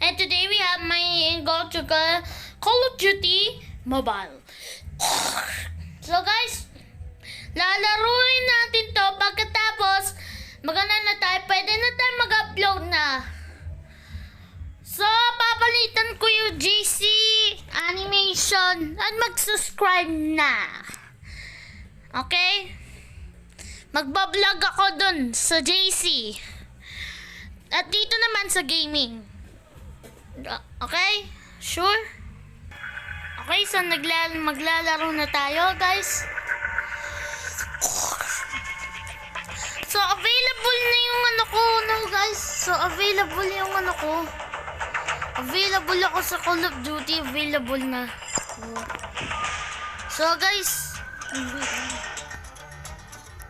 And today we have my Call of Duty Mobile. So guys, lalaruin natin to. Pagkatapos, magana na tayo. Pwede na tayo mag-upload na. So, papalitan ko yung GC animation at mag-subscribe na. Okay? Magbablog ako dun sa JC. At dito naman sa gaming. Okay? Sure? Okay, so maglalaro na tayo, guys. So, available na yung ano ko, no, guys. So, available yung ano ko. Available ako sa Call of Duty. Available na. So, guys.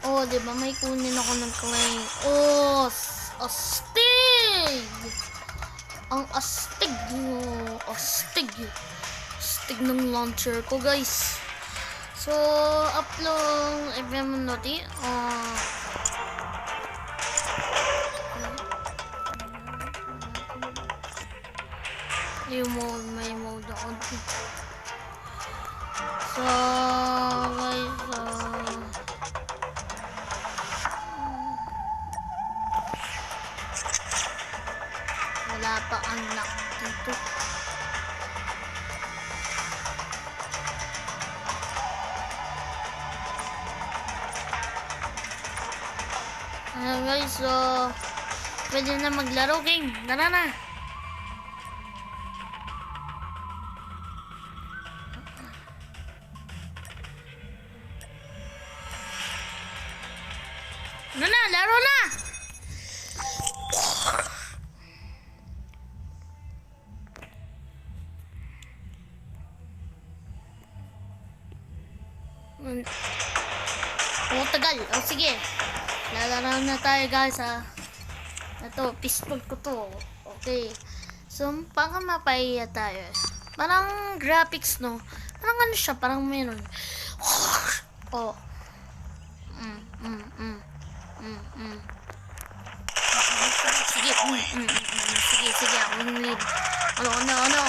Oh, diba? May kunin ako ng claim. Oh, astig! Ang astig. Oh, astig. Astig ng launcher ko, guys. So, upload. FM noti. May mode ako. So, guys, wala pa unlock dito. Guys, so, pwede na maglaro game. Tara na. Laro na! Tagal. Sige. Lalaro na tayo, guys, ha. Ito, pistol ko to. Okay. So, baka mapaiya tayo. Parang graphics, no? Parang ano siya? Parang meron. Oh. Sige. Sige. Ako yung lead. Ano?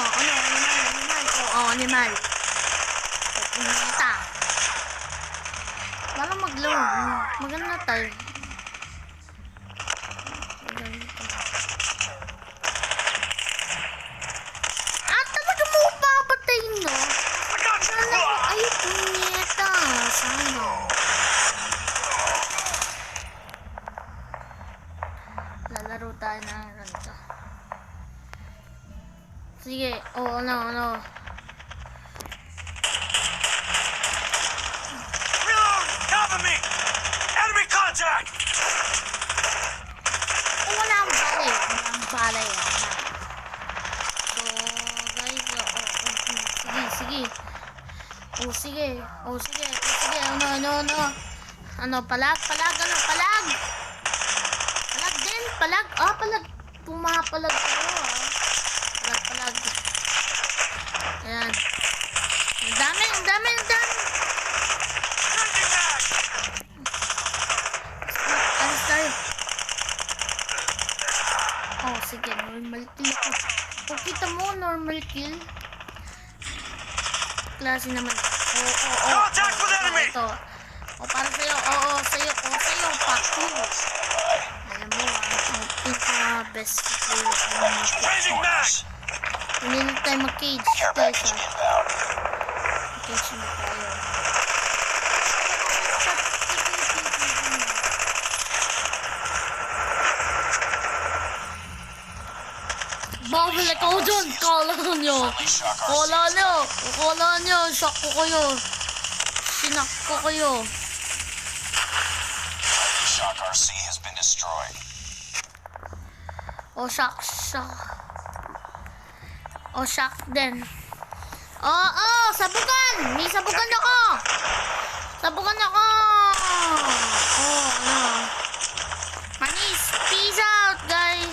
Animal. Ita. Parang maglaro. Maganda tayo. Talaga mo papatayin, no? Ay, punyeta. Sana. Lalaro tayo ng ganito. Sige. Ano. Cover me! Enemy contact! Walang balay. So, guys, sige. Ano, palag. Palag din. Palag. Pumapalag ako, Palag. Ayan. Ang dami. Alis tayo. Oh, sige. Normal kill ko. O, kita mo, normal kill. Klase naman. Contact with enemy! Ito. Para sa'yo. Sa'yo. Fuck you. Alam mo, pinaka-best player. Changing mag! Hindi na tayo mag-cage. Guys, Cage na tayo. Babalik ako dyan. Kala nyo. Shock ko kayo. Sinak ko kayo. Shock RC has been destroyed. Shock. Shock din. Sabugan! May sabugan ako! Ano? Manis, peace out, guys!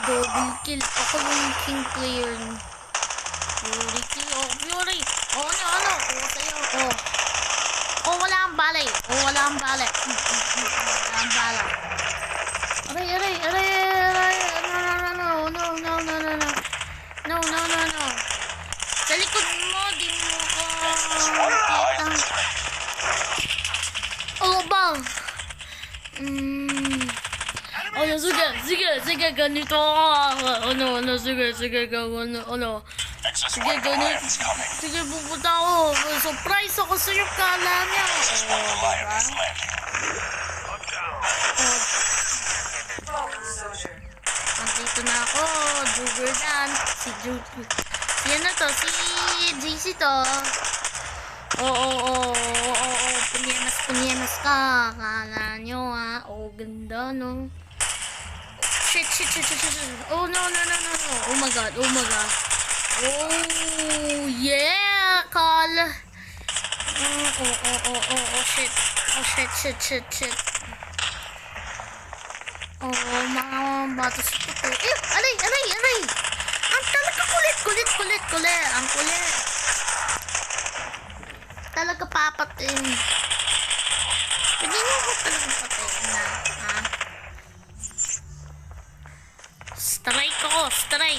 Double kill. Ako yung king player. Fury kill. Fury! Ano? Sa'yo. Oh, wala kang balay. Oh, wala ang bala. Wala ang bala. Aray. No. Sa likod mo, di mo ko kita. Oh, bang! Sige, ganito. Sige, ano. Excess Sige, one ganito. Goliath is coming. Sige, pupunta ako. Surprise ako sa'yo, kala niya. Excess one Goliath is landing. Nandito na ako, Juggerdan. Yan na to, si JC to. Oo. Punyemas ka. Kala nyo ha. Ganda no. Shit. Oh, no. Oh my god. Oh, yeah, Carl. Shit. Oh, mga batas ito. Aray. Ang talaga kulit. Ang kulit. Talaga papatin. Pwede mo ko talaga patayin na, ha? Strike ako. Aray.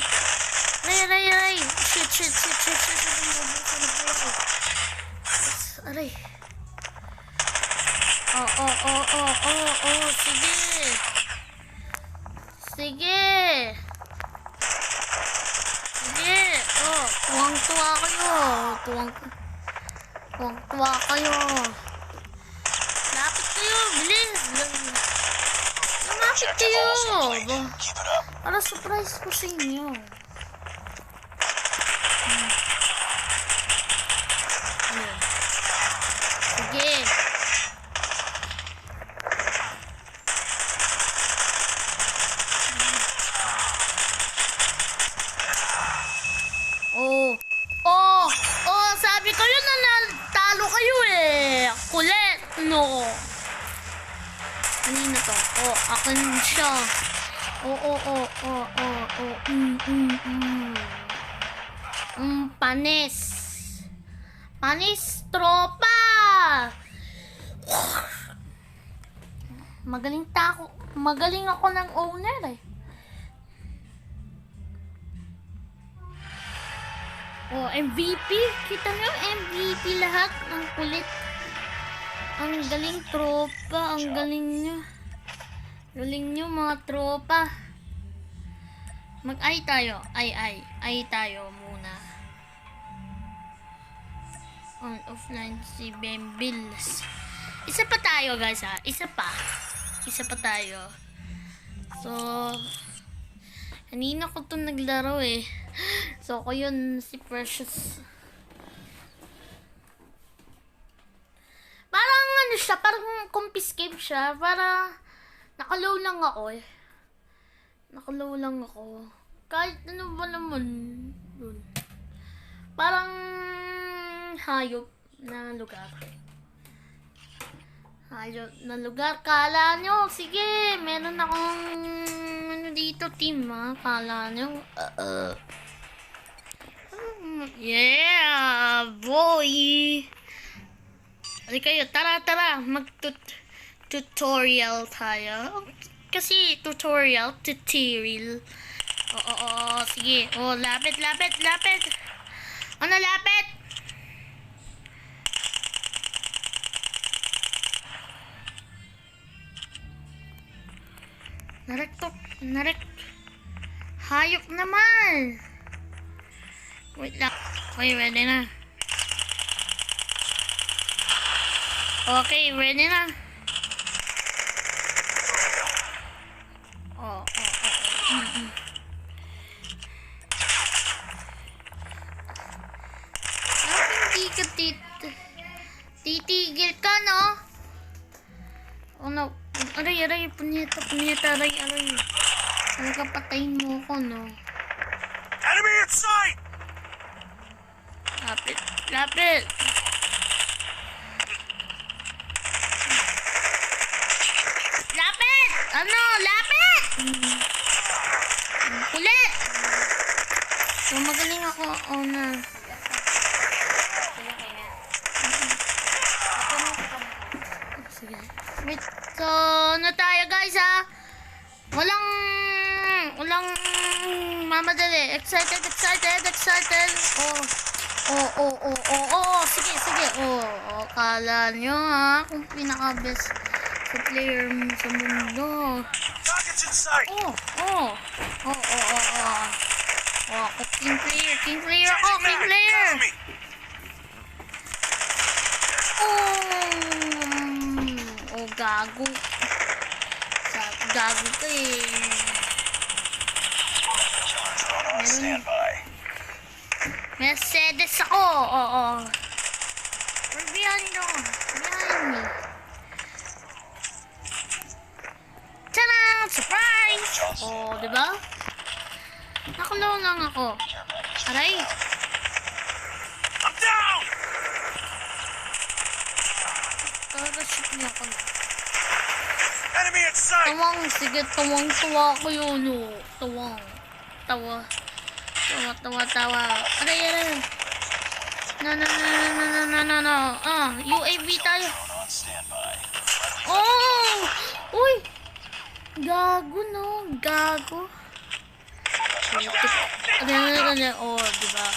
Shit. Aray. Oh, sige. Oh, tuwang-tuwa kayo. Lapit kayo, bilis. Lumapit kayo. Keep it up. Para surprise ko sa inyo. Ayan. Sige. Sabi ko yun na natalo kayo eh. Kulit, no. Kanina to? Akin siya. Panis. Tropa. Magaling ako ng owner eh. MVP. Kita nyo, MVP lahat. Ang kulit. Ang galing tropa. Ang galing nyo. Galing nyo mga tropa. Mag-ay tayo. Ay tayo muna. On offline si Bembills. Isa pa tayo guys ha. Isa pa tayo. So, kanina ko to naglaro eh. So, ako yun, si Precious. Parang ano siya, parang confiscate siya. Para, nakalow lang ako eh. Kahit ano ba naman, dun. Parang, hayop na lugar. Kala nyo, sige, meron akong, ano dito, team ha. Kala nyo, yeah, boy. Ay kayo, tara, mag-tutorial tayo. Kasi tutorial. Oo, sige. Lapit. Ano, lapit? Narek. Hayop naman. Wait lang. Okay, ready na. Okay, ready na. Hindi ka titigil ka, no? Oh no. Aray, punyeta, aray. Talaga patayin mo ko, no? Enemy in sight! Lapit. Lapit! Kulit! So, magaling ako. Na. Sige. Wait. So, ano tayo guys ha? Walang mamadali. Excited. Sige. Kala nyo ha, kung pinaka-best sa player sa mundo. Target's in sight. Ako, king player ako, king player. Cover me. Gago. Gago ka eh. Killer drone on standby. Mercedes ako, oo. We're behind me. Tada! Surprise! Oh, diba? Nakalaw lang ako. Aray! I'm down. Shoot niyo ako na. Enemy in sight. Sige, tawang-tawa ko yun, no. Tawa. Aray. No. UAV tayo. Drone on standby. Oh! Uy! Gago. Diba?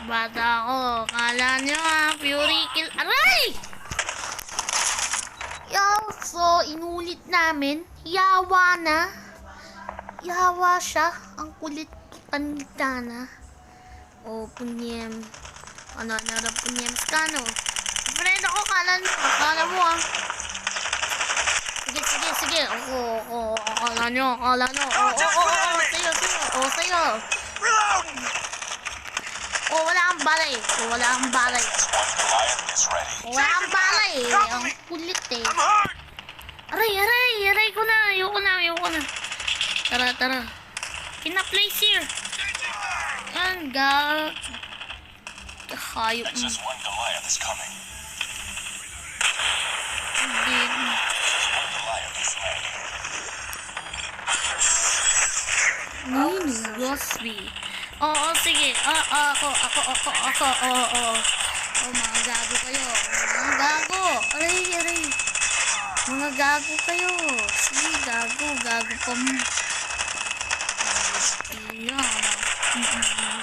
Bata ako. Kala nyo Fury kill. Aray! So, inulit namin. Yawa siya. Ang kulit panitana. Punyem. Ano, punyem skano. Friend ako, kala mo Sige. Kala nyo. Sa'yo. Reload. Wala kang balay. Goliath is ready. Wala kang balay. Ang kulit eh. I'm hurt. Aray ko na. Ayoko na. Tara. Pina-place here. Yan, hayop mo. Nexus 1 Goliath is coming. Hindi. Goliath is landing. Rosby. Oo, sige. Ako. Oo. Mga gago kayo. Aray. Mga gago kayo. Sige, gago pa mo.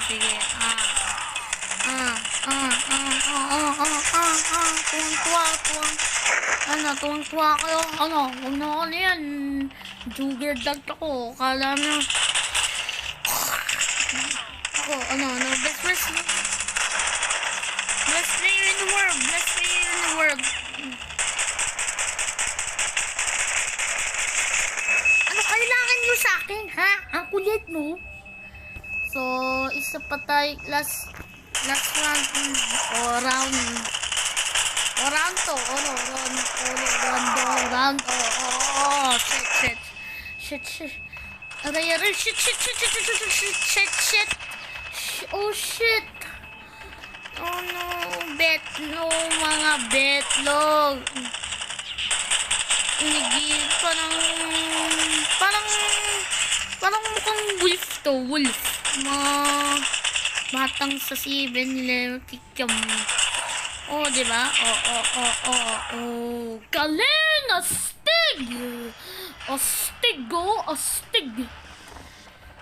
Sige. Tuwang-tuwa kayo. Huwag na ako na yan. Jugger dog ako. Kala mo. Best player in the world. Ano kailangan nyo sa akin, ha? Ang kulit, no? So, isa pa tayo. Last round. Round to. Shit. Aray. Shit. Oh, shit. Oh, no. Mga betlog. Inigil parang mukhang wolf to. Mga batang sa 7-Eleven kikyam. Oh, diba? Oh. Galing! Astig!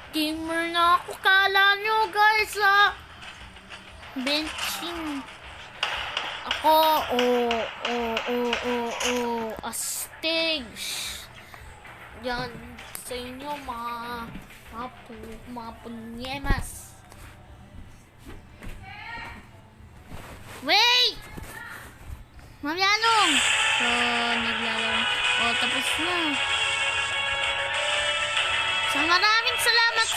Gamer na ako. Kala nyo, guys, benching. Ako, astig. Yan, sa inyo, mga punyemas. Wait! Mamyanong! So, naglalaro. Tapos na. So, maraming salamat